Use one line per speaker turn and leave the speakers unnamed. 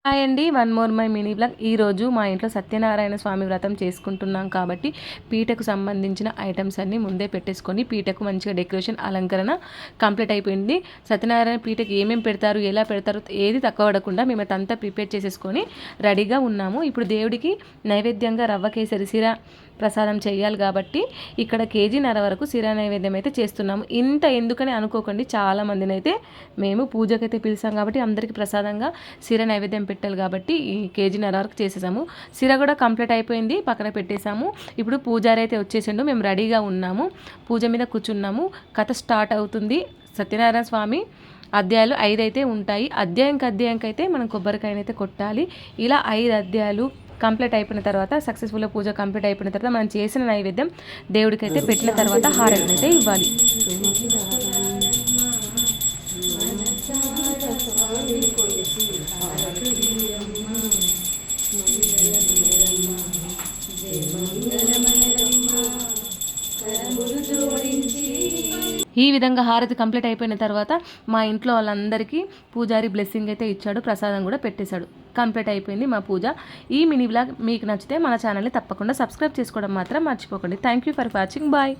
Hi అండి. One more my mini blog. ఈరోజు మా ఇంట్లో సత్యనారాయణ స్వామి వ్రతం చేసుకుంటున్నాం కాబట్టి పీటకు సంబంధించిన ఐటమ్స్ అన్నీ ముందే పెట్టేసుకొని పీటకు మంచిగా డెకరేషన్ అలంకరణ కంప్లీట్ అయిపోయింది. సత్యనారాయణ పీటకు ఏమేమి పెడతారు, ఎలా పెడతారు, ఏది తక్కువ పడకుండా మేము అంతా ప్రిపేర్ చేసేసుకొని రెడీగా ఉన్నాము. ఇప్పుడు దేవుడికి నైవేద్యంగా రవ్వ కేసరి సిర ప్రసాదం చేయాలి కాబట్టి ఇక్కడ కేజీన్నర వరకు సిరా నైవేద్యం అయితే చేస్తున్నాము. ఇంత ఎందుకని అనుకోకండి, చాలామందిని అయితే మేము పూజకైతే పిలిచాం కాబట్టి అందరికీ ప్రసాదంగా సిర నైవేద్యం పెట్టాలి కాబట్టి ఈ కేజీన్నర వరకు చేసేసాము. సిర కూడా కంప్లీట్ అయిపోయింది, పక్కన పెట్టేశాము. ఇప్పుడు పూజారి అయితే వచ్చేసిండు, మేము రెడీగా ఉన్నాము, పూజ మీద కూర్చున్నాము. కథ స్టార్ట్ అవుతుంది. సత్యనారాయణ స్వామి అధ్యాయాలు 5 అయితే ఉంటాయి. అధ్యాయంకి అయితే మనం కొబ్బరికాయనైతే కొట్టాలి. ఇలా 5 అధ్యాయాలు కంప్లీట్ అయిపోయిన తర్వాత, సక్సెస్ఫుల్గా పూజ కంప్లీట్ అయిపోయిన తర్వాత మనం చేసిన నైవేద్యం దేవుడికైతే పెట్టిన తర్వాత హారతిని అయితే ఇవ్వాలి. ఈ విధంగా హారతి కంప్లీట్ అయిపోయిన తర్వాత మా ఇంట్లో వాళ్ళందరికీ పూజారి బ్లెస్సింగ్ అయితే ఇచ్చాడు, ప్రసాదం కూడా పెట్టేశాడు. కంప్లీట్ అయిపోయింది మా పూజ. ఈ మినీ బ్లాగ్ మీకు నచ్చితే మన ఛానల్ని తప్పకుండా సబ్స్క్రైబ్ చేసుకోవడం మాత్రం మర్చిపోకండి. Thank you for watching. Bye.